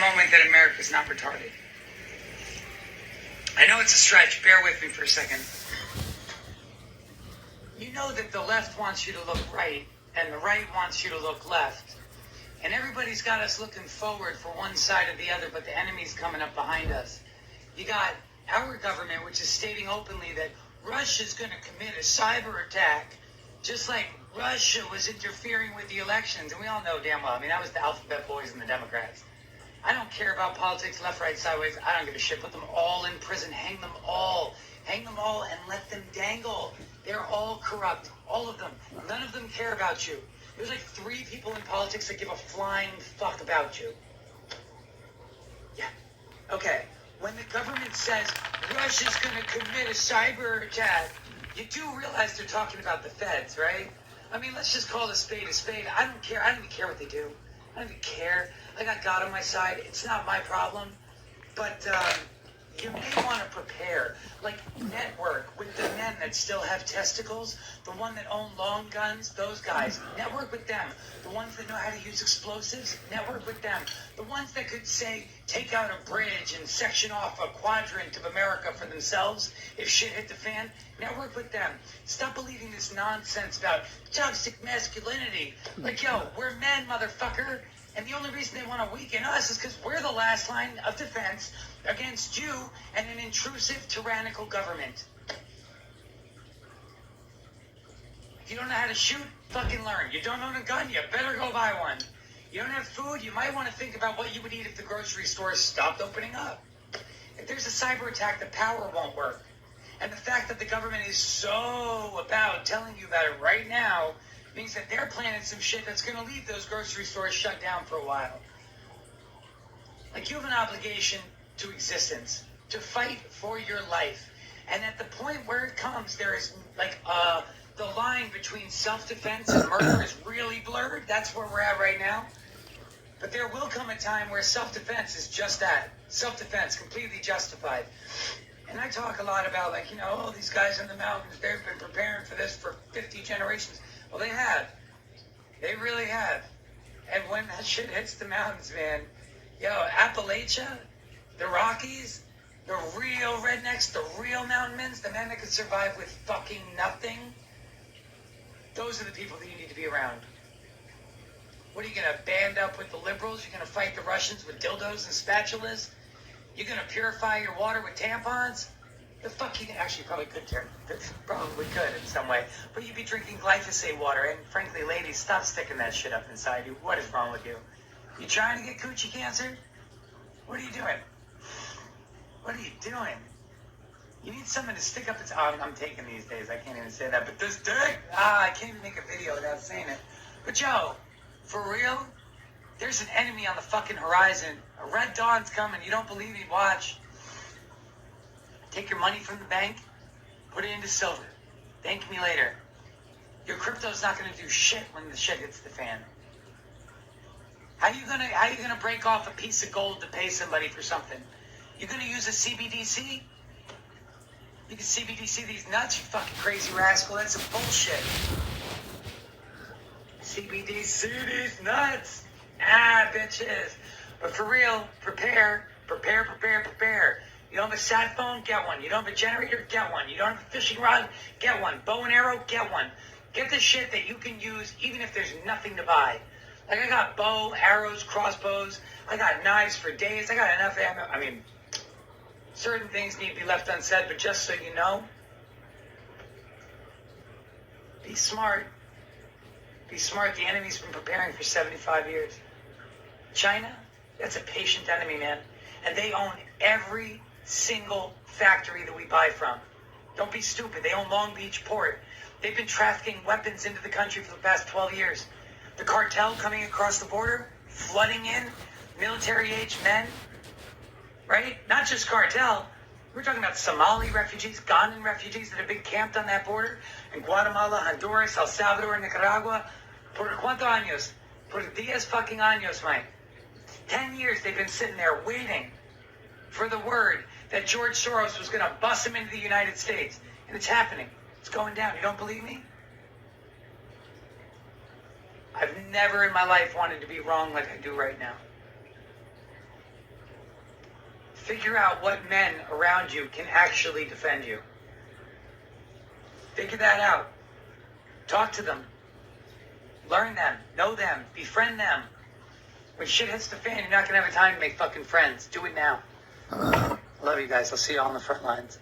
moment that America's not retarded. I know it's a stretch. Bear with me for a second. You know that the left wants you to look right, and the right wants you to look left. And everybody's got us looking forward for one side or the other, but the enemy's coming up behind us. You got our government, which is stating openly that Russia's going to commit a cyber attack, just like Russia was interfering with the elections. And we all know damn well, I mean, that was the alphabet boys and the Democrats. I don't care about politics, left, right, sideways. I don't give a shit. Put them all in prison. Hang them all. Hang them all and let them dangle. They're all corrupt. All of them. None of them care about you. There's like 3 people in politics that give a flying fuck about you. Yeah. Okay. When the government says Russia's going to commit a cyber attack, you do realize they're talking about the feds, right? I mean, let's just call a spade a spade. I don't care. I don't even care what they do. I don't even care. I got God on my side. It's not my problem. But you may want to prepare. Like, network with the men that still have testicles, the one that own long guns, those guys. Network with them. The ones that know how to use explosives, network with them. The ones that could, say, take out a bridge and section off a quadrant of America for themselves if shit hit the fan, network with them. Stop believing this nonsense about toxic masculinity. Like, yo, we're men, motherfucker. And the only reason they want to weaken us is because we're the last line of defense against you and an intrusive, tyrannical government. If you don't know how to shoot, fucking learn. You don't own a gun, you better go buy one. You don't have food, you might want to think about what you would eat if the grocery stores stopped opening up. If there's a cyber attack, the power won't work. And the fact that the government is so about telling you about it right now means that they're planning some shit that's going to leave those grocery stores shut down for a while. Like, you have an obligation to existence, to fight for your life. And at the point where it comes, there is, like, the line between self-defense and murder is really blurred. That's where we're at right now. But there will come a time where self-defense is just that. Self-defense, completely justified. And I talk a lot about, like, you know, oh, these guys in the mountains, they've been preparing for this for 50 generations. Well, they have. They really have. And when that shit hits the mountains, man, yo, Appalachia, the Rockies, the real rednecks, the real mountain men, the men that could survive with fucking nothing, those are the people that you need to be around. What are you going to band up with the liberals? You're going to fight the Russians with dildos and spatulas? You're going to purify your water with tampons? The fuck you can actually probably could probably could in some way, but you'd be drinking glyphosate water. And frankly, ladies, stop sticking that shit up inside you. What is wrong with you? You trying to get coochie cancer? What are you doing? What are you doing? You need someone to stick up its. I'm taking these days. I can't even say that. But this dick. I can't even make a video without saying it. But yo, for real, there's an enemy on the fucking horizon. A red dawn's coming. You don't believe me? Watch. Take your money from the bank, put it into silver. Thank me later. Your crypto's not going to do shit when the shit hits the fan. How you gonna break off a piece of gold to pay somebody for something? You gonna use a CBDC? You can CBDC these nuts, you fucking crazy rascal. That's some bullshit. CBDC these nuts. Bitches. But for real, prepare. You don't have a sat phone? Get one. You don't have a generator? Get one. You don't have a fishing rod? Get one. Bow and arrow? Get one. Get the shit that you can use even if there's nothing to buy. Like, I got bow, arrows, crossbows. I got knives for days. I got enough ammo. I mean, certain things need to be left unsaid, but just so you know, be smart. Be smart. The enemy's been preparing for 75 years. China, that's a patient enemy, man. And they own every single factory that we buy from. Don't be stupid. They own Long Beach Port. They've been trafficking weapons into the country for the past 12 years. The cartel coming across the border, flooding in military-age men, right? Not just cartel. We're talking about Somali refugees, Ghanaian refugees that have been camped on that border in Guatemala, Honduras, El Salvador, Nicaragua. Por cuántos años? Por 10 fucking años, Mike. 10 years they've been sitting there waiting for the word that George Soros was going to bust them into the United States. And it's happening. It's going down. You don't believe me? I've never in my life wanted to be wrong like I do right now. Figure out what men around you can actually defend you. Figure that out. Talk to them. Learn them. Know them. Befriend them. When shit hits the fan, you're not going to have time to make fucking friends. Do it now. Love you guys. I'll see you all on the front lines.